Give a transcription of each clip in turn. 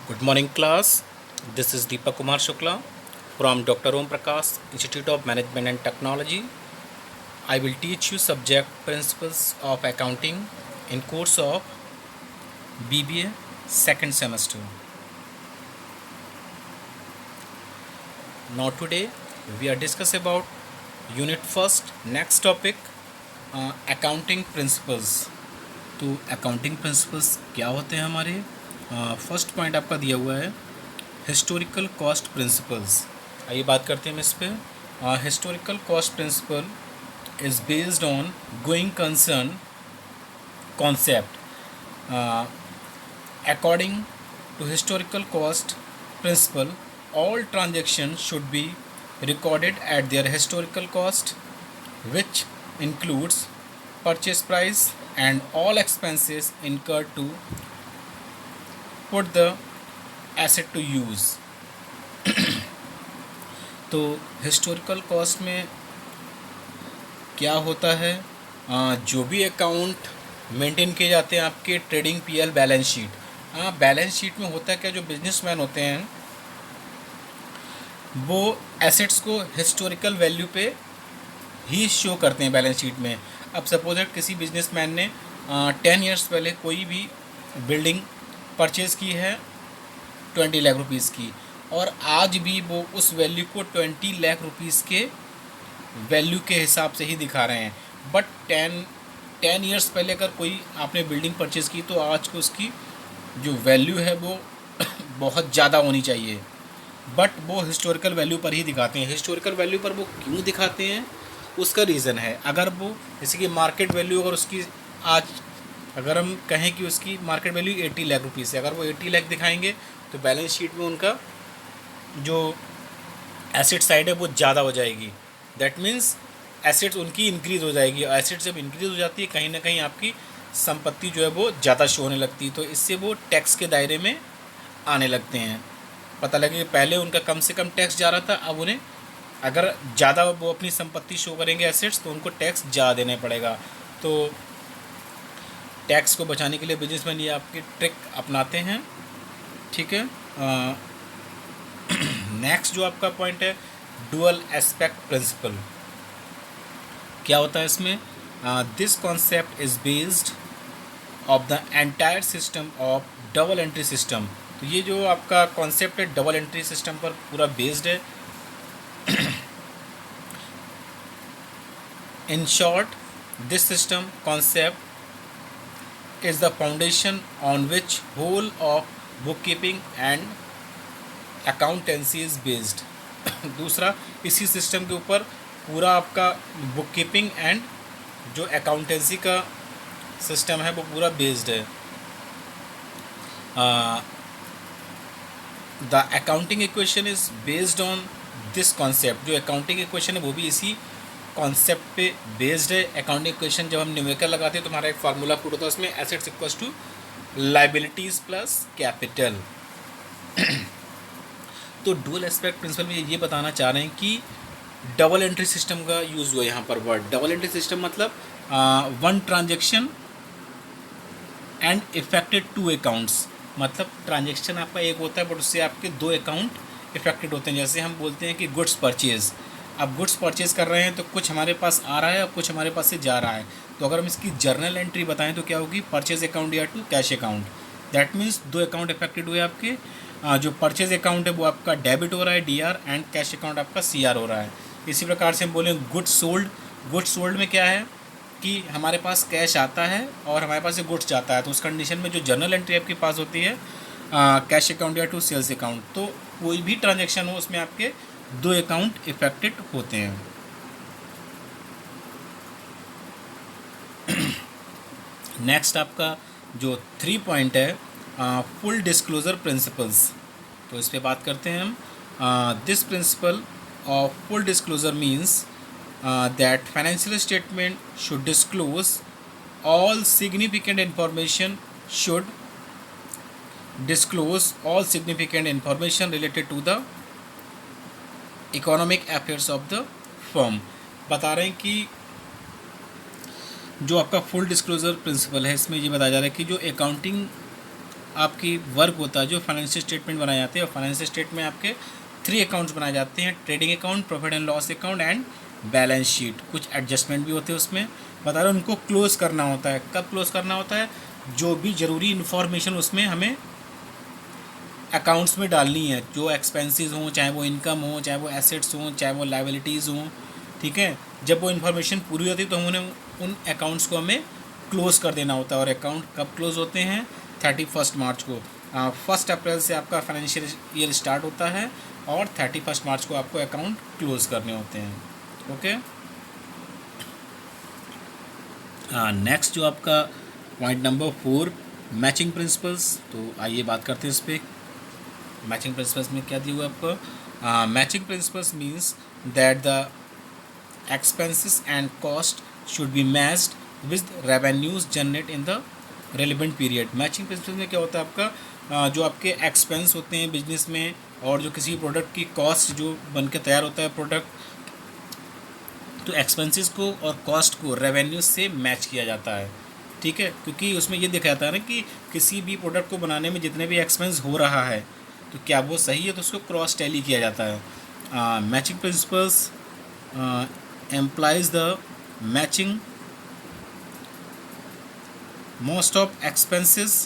Good morning, class. This is Deepak Kumar Shukla from Dr. Om Prakash Institute of Management and Technology. I will teach you subject principles of accounting in course of BBA second semester. Now today we are discuss about unit first. Next topic accounting principles. तो accounting principles क्या होते हैं हमारे? First point आपका दिया हुआ है historical cost principles. आइए बात करते हैं हम इस पर। Historical cost principle is based on going concern concept. According to historical cost principle all transactions should be recorded at their historical cost, which includes purchase price and all expenses incurred to put the asset to use. तो historical cost में क्या होता है? जो भी account maintain किए जाते हैं आपके trading PL balance sheet. Balance sheet में होता है क्या, जो बिजनेसमैन होते हैं वो एसेट्स को हिस्टोरिकल वैल्यू पे ही शो करते हैं बैलेंस शीट में। अब सपोज दैट किसी बिजनेसमैन ने 10 ईयर्स पहले कोई भी बिल्डिंग परचेज़ की है 20 लाख रुपीज़ की, और आज भी वो उस वैल्यू को 20 लाख रुपीज़ के वैल्यू के हिसाब से ही दिखा रहे हैं। बट 10 ईयर्स पहले अगर कोई आपने बिल्डिंग परचेज़ की तो आज को उसकी जो वैल्यू है वो बहुत ज़्यादा होनी चाहिए, बट वो हिस्टोरिकल वैल्यू पर ही दिखाते हैं। हिस्टोरिकल वैल्यू पर वो क्यों दिखाते हैं, उसका रीज़न है। अगर वो जैसे कि मार्केट वैल्यू अगर उसकी आज अगर हम कहें कि उसकी मार्केट वैल्यू 80 लाख रुपीज़ है, अगर वो 80 लाख दिखाएंगे तो बैलेंस शीट में उनका जो एसेट साइड है वो ज़्यादा हो जाएगी। दैट मीन्स एसेट्स उनकी इंक्रीज़ हो जाएगी, और एसेट जब इंक्रीज़ हो जाती है कहीं ना कहीं आपकी संपत्ति जो है वो ज़्यादा शो होने लगती है, तो इससे वो टैक्स के दायरे में आने लगते हैं। पता लगे कि पहले उनका कम से कम टैक्स जा रहा था, अब उन्हें अगर ज़्यादा वो अपनी संपत्ति शो करेंगे एसेट्स तो उनको टैक्स ज़्यादा देना पड़ेगा। तो टैक्स को बचाने के लिए बिजनेसमैन ये आपकी ट्रिक अपनाते हैं, ठीक है। नेक्स्ट जो आपका पॉइंट है डुअल एस्पेक्ट प्रिंसिपल। क्या होता है इसमें? This concept is based of the entire system of double entry system. तो ये जो आपका कॉन्सेप्ट है डबल एंट्री सिस्टम पर पूरा बेस्ड है। In short, this system concept is the foundation on which whole of book keeping and accountancy is based. दूसरा, इसी सिस्टम के ऊपर पूरा आपका बुक कीपिंग एंड जो अकाउंटेंसी का सिस्टम है वो पूरा बेस्ड है। The accounting equation is based on this concept. जो अकाउंटिंग इक्वेशन है वो भी इसी कॉन्सेप्ट पे बेस्ड है। अकाउंटिंग इक्वेशन जब हम न्यूमेरिकल लगाते हैं तो हमारा एक फार्मूला पुट होता है, उसमें assets equals to liabilities plus capital. तो डुअल एस्पेक्ट प्रिंसिपल में ये बताना चाह रहे हैं कि डबल एंट्री सिस्टम का यूज़ हुआ यहाँ पर वर्ड। डबल एंट्री सिस्टम मतलब one transaction and affected to accounts. मतलब ट्रांजेक्शन आपका एक होता है बट उससे आपके दो अकाउंट इफेक्टेड होते हैं। जैसे हम बोलते हैं कि गुड्स परचेज़, अब गुड्स परचेज़ कर रहे हैं तो कुछ हमारे पास आ रहा है और कुछ हमारे पास से जा रहा है। तो अगर हम इसकी जर्नल एंट्री बताएं तो क्या होगी? परचेज़ अकाउंट या to cash account. That means दो अकाउंट इफेक्टेड हुए आपके। जो परचेज़ अकाउंट है वो आपका डेबिट हो रहा है DR, एंड कैश अकाउंट आपका CR हो रहा है। इसी प्रकार से हम बोलें गुड्स सोल्ड। गुड्स सोल्ड में क्या है कि हमारे पास कैश आता है और हमारे पास से गुड्स जाता है, तो उस कंडीशन में जो जर्नल एंट्री आपके पास होती है कैश अकाउंट या टू सेल्स अकाउंट। तो कोई भी ट्रांजैक्शन हो उसमें आपके दो अकाउंट इफेक्टेड होते हैं। नेक्स्ट आपका जो 3 पॉइंट है फुल डिस्क्लोजर प्रिंसिपल्स, तो इस पर बात करते हैं हम। This principle of full disclosure means that financial statement should disclose all significant information related to the economic affairs of the firm। बता रहे हैं कि जो आपका फुल डिस्क्लोजर प्रिंसिपल है इसमें ये बताया जा रहा है कि जो अकाउंटिंग आपकी वर्क होता है, जो फाइनेंशियल स्टेटमेंट बनाए जाते हैं, और फाइनेंशियल स्टेटमेंट में आपके 3 अकाउंट्स बनाए जाते हैं, trading account, profit and loss account and balance sheet. कुछ एडजस्टमेंट भी होते हैं उसमें, बता रहा हूँ उनको क्लोज़ करना होता है। कब क्लोज़ करना होता है? जो भी ज़रूरी इन्फॉर्मेशन उसमें हमें अकाउंट्स में डालनी है, जो एक्सपेंसेस हों, चाहे वो इनकम हो, चाहे वो एसेट्स हों, चाहे वो लाइबिलिटीज़ हों, ठीक है। जब वो इन्फॉर्मेशन पूरी होती है तो हम उन्हें उन अकाउंट्स को हमें क्लोज़ कर देना होता है। और अकाउंट कब क्लोज़ होते हैं? 31 मार्च को। 1 अप्रैल से आपका फाइनेंशियल ईयर स्टार्ट होता है और 31 मार्च को आपको अकाउंट क्लोज़ करने होते हैं। ओके। नेक्स्ट जो आपका पॉइंट नंबर 4, मैचिंग प्रिंसिपल्स। तो आइए बात करते हैं इस पर। मैचिंग प्रिंसिपल्स में क्या दिया हुआ है आपको? Matching principles means that the expenses and cost should be matched with revenues generate in the relevant period। Matching principal में क्या होता है आपका? जो आपके एक्सपेंस होते हैं बिजनेस में, और जो किसी प्रोडक्ट की कॉस्ट जो बन के तैयार होता है प्रोडक्ट, तो एक्सपेंसेस को और कॉस्ट को रेवेन्यू से मैच किया जाता है, ठीक है। क्योंकि उसमें ये देखा जाता है ना कि किसी भी प्रोडक्ट को बनाने में जितने भी एक्सपेंस हो रहा है तो क्या वो सही है, तो उसको क्रॉस टैली किया जाता है। Matching principles implies the matching most of expenses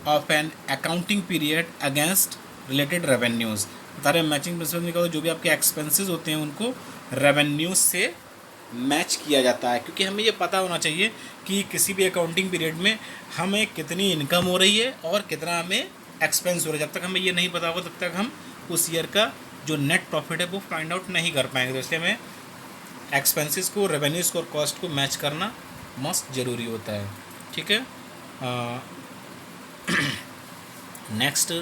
of an accounting period against related revenues। बता रहे हैं मैचिंग प्रिंसिपल में क्या होता है? जो भी आपके एक्सपेंसेस होते हैं उनको रेवेन्यू से मैच किया जाता है, क्योंकि हमें ये पता होना चाहिए कि किसी भी अकाउंटिंग पीरियड में हमें कितनी इनकम हो रही है और कितना हमें एक्सपेंस हो रहा है। जब तक हमें ये नहीं पता होगा तब तक हम उस ईयर का जो नेट प्रॉफिट है वो फाइंड आउट नहीं कर पाएंगे। तो इसलिए हमें एक्सपेंसेस को, रेवेन्यूज़ को और कॉस्ट को मैच करना मस्ट ज़रूरी होता है, ठीक है। नेक्स्ट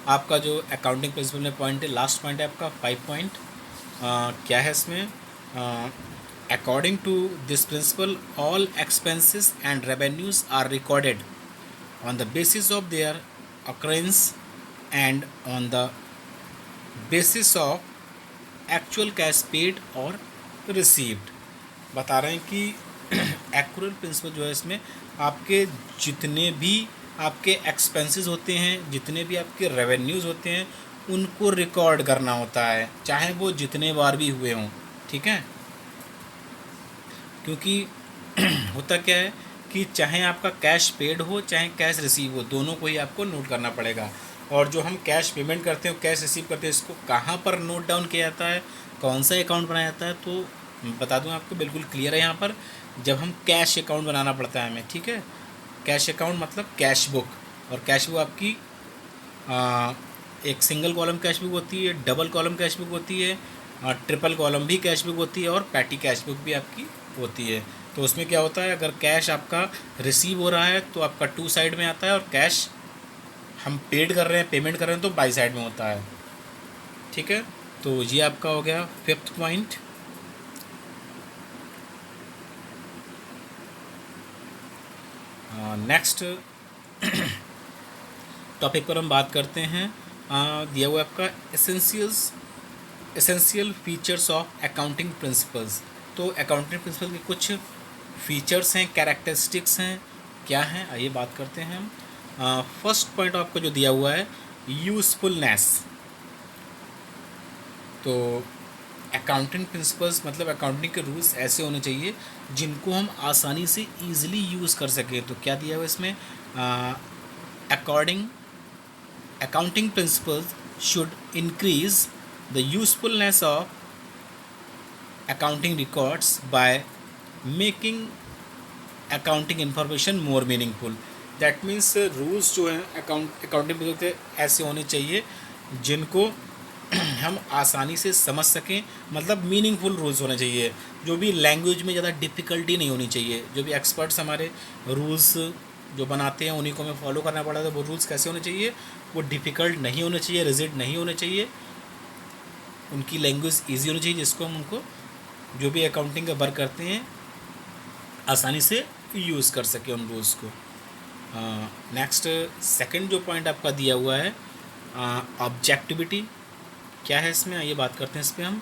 आपका जो अकाउंटिंग प्रिंसिपल में पॉइंट है, लास्ट पॉइंट है आपका 5 पॉइंट। क्या है इसमें? According to this principle all expenses and revenues are recorded on the basis of their occurrence and on the basis of actual cash paid और रिसीव्ड। बता रहे हैं कि एक्यूरेट प्रिंसिपल जो है इसमें आपके जितने भी आपके एक्सपेंसेस होते हैं, जितने भी आपके रेवेन्यूज़ होते हैं, उनको रिकॉर्ड करना होता है, चाहे वो जितने बार भी हुए हों, ठीक है। क्योंकि होता क्या है कि चाहे आपका कैश पेड हो चाहे कैश रिसीव हो, दोनों को ही आपको नोट करना पड़ेगा। और जो हम कैश पेमेंट करते हैं, कैश रिसीव करते हैं, इसको कहाँ पर नोट डाउन किया जाता है, कौन सा अकाउंट बनाया जाता है? तो बता दूं आपको, बिल्कुल क्लियर है यहाँ पर। जब हम कैश अकाउंट बनाना पड़ता है हमें, ठीक है। कैश अकाउंट मतलब कैश बुक, और कैश बुक आपकी एक सिंगल कॉलम कैश बुक होती है, डबल कॉलम कैश बुक होती है, ट्रिपल कॉलम भी कैश बुक होती है, और पैटी कैश बुक भी आपकी होती है। तो उसमें क्या होता है, अगर कैश आपका रिसीव हो रहा है तो आपका 2 साइड में आता है, और कैश हम पेड कर रहे हैं, पेमेंट कर रहे हैं, तो बाई साइड में होता है, ठीक है। तो ये आपका हो गया 5th पॉइंट। नेक्स्ट टॉपिक पर हम बात करते हैं। दिया हुआ आपका essential features of accounting principles. तो अकाउंटिंग प्रिंसिपल के कुछ फीचर्स हैं, कैरेक्टरिस्टिक्स हैं, क्या हैं, आइए बात करते हैं हम। फर्स्ट पॉइंट आपको जो दिया हुआ है, यूज़फुलनेस। तो अकाउंटिंग प्रिंसिपल्स मतलब अकाउंटिंग के रूल्स ऐसे होने चाहिए जिनको हम आसानी से ईजिली यूज़ कर सकें। तो क्या दिया हुआ इसमें? Accounting principles should increase the usefulness of accounting records by making accounting information more meaningful. That means rules जो हैं अकाउंटिंग प्रिंसिपल के ऐसे होने चाहिए जिनको हम आसानी से समझ सकें, मतलब मीनिंगफुल रूल्स होने चाहिए। जो भी लैंग्वेज में ज़्यादा डिफ़िकल्टी नहीं होनी चाहिए। जो भी एक्सपर्ट्स हमारे रूल्स जो बनाते हैं उन्हीं को हमें फॉलो करना पड़ा, तो वो रूल्स कैसे होने चाहिए? वो डिफ़िकल्ट नहीं होने चाहिए, रिजिड नहीं होने चाहिए, उनकी लैंग्वेज ईजी होनी चाहिए जिसको हम उनको जो भी अकाउंटिंग का वर्क करते हैं आसानी से यूज़ कर सकें उन रूल्स को। नेक्स्ट सेकंड जो पॉइंट आपका दिया हुआ है, ऑब्जेक्टिविटी। क्या है इसमें, आइए बात करते हैं इस पर हम।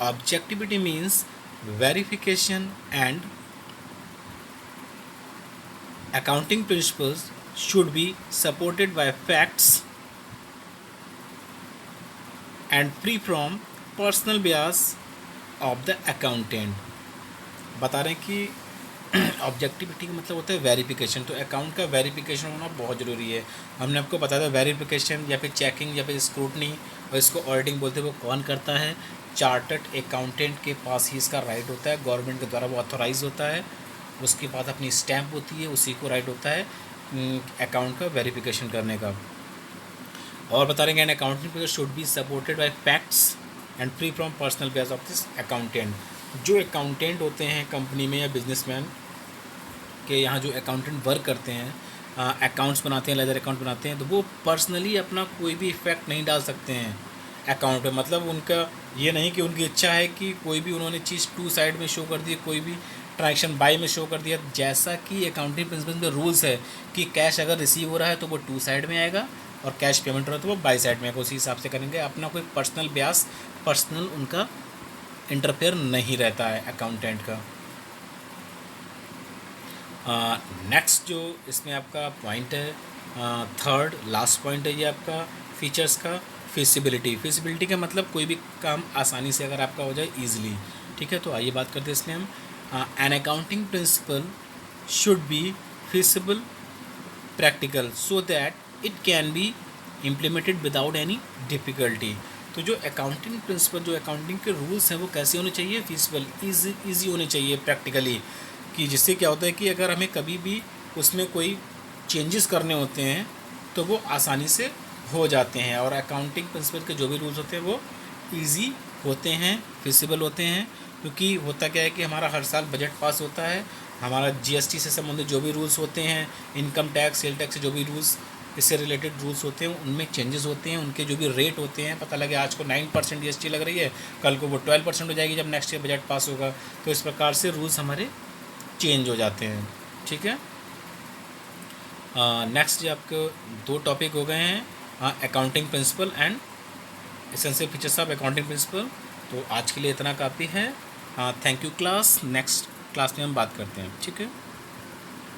Objectivity means verification and accounting principles should be supported by facts and free from personal bias of the accountant। बता रहे हैं कि ऑब्जेक्टिविटी का मतलब होता है वेरिफिकेशन, तो अकाउंट का वेरिफिकेशन होना बहुत ज़रूरी है। हमने आपको बताया था वेरिफिकेशन या फिर चेकिंग या फिर स्क्रूटनी, और इसको ऑडिटिंग बोलते हैं, वो कौन करता है? चार्टर्ड अकाउंटेंट के पास ही इसका राइट होता है, गवर्नमेंट के द्वारा वो ऑथोराइज होता है, उसके पास अपनी स्टैम्प होती है, उसी को राइट होता है अकाउंट का वेरिफिकेशन करने का। और बता रहे हैं an accounting should be supported by facts and free from personal biases of this accountant. जो अकाउंटेंट होते हैं कंपनी में या बिजनेसमैन के यहाँ जो अकाउंटेंट वर्क करते हैं, अकाउंट्स बनाते हैं, लेजर अकाउंट बनाते हैं, तो वो पर्सनली अपना कोई भी इफेक्ट नहीं डाल सकते हैं अकाउंट पे। मतलब उनका ये नहीं कि उनकी इच्छा है कि कोई भी उन्होंने चीज़ टू साइड में शो कर दी, कोई भी ट्रांजेक्शन बाई में शो कर दिया। जैसा कि अकाउंटिंग प्रिंसिपल में रूल्स है कि कैश अगर रिसीव हो रहा है तो वो टू साइड में आएगा, और कैश पेमेंट हो रहा है तो वो बाई साइड में आएगा, उसी हिसाब से करेंगे। अपना कोई पर्सनल ब्यास, पर्सनल उनका इंटरफेयर नहीं रहता है अकाउंटेंट का। नेक्स्ट जो इसमें आपका पॉइंट है, थर्ड लास्ट पॉइंट है ये आपका फीचर्स का, फिजिबिलिटी। फिजिबिलिटी का मतलब कोई भी काम आसानी से अगर आपका हो जाए ईजिली, ठीक है। तो आइए बात करते हैं इसमें हम। An accounting principle should be feasible, practical, so that it can be implemented without any difficulty. तो जो अकाउंटिंग प्रिंसिपल, जो अकाउंटिंग के रूल्स हैं वो कैसे होने चाहिए? फिजिबल, ईजी होने चाहिए प्रैक्टिकली, कि जिससे क्या होता है कि अगर हमें कभी भी उसमें कोई चेंजेस करने होते हैं तो वो आसानी से हो जाते हैं। और अकाउंटिंग प्रिंसिपल के जो भी रूल्स होते हैं वो ईजी होते हैं, फिजिबल होते हैं। क्योंकि होता क्या है कि हमारा हर साल बजट पास होता है, हमारा जीएसटी से संबंधित जो भी रूल्स होते हैं, इनकम टैक्स, सेल टैक्स से जो भी रूल्स, इससे रिलेटेड रूल्स होते हैं, उनमें चेंजेस होते हैं। उनके जो भी रेट होते हैं, पता लगे आज को 9% जीएसटी लग रही है, कल को वो 12% हो जाएगी जब नेक्स्ट ईयर बजट पास होगा। तो इस प्रकार से रूल्स हमारे चेंज हो जाते हैं, ठीक है। नेक्स्ट जो आपके दो टॉपिक हो गए हैं, accounting principle and essential features of accounting principle. तो आज के लिए इतना काफ़ी है। Thank you class, next class में हम बात करते हैं, ठीक है।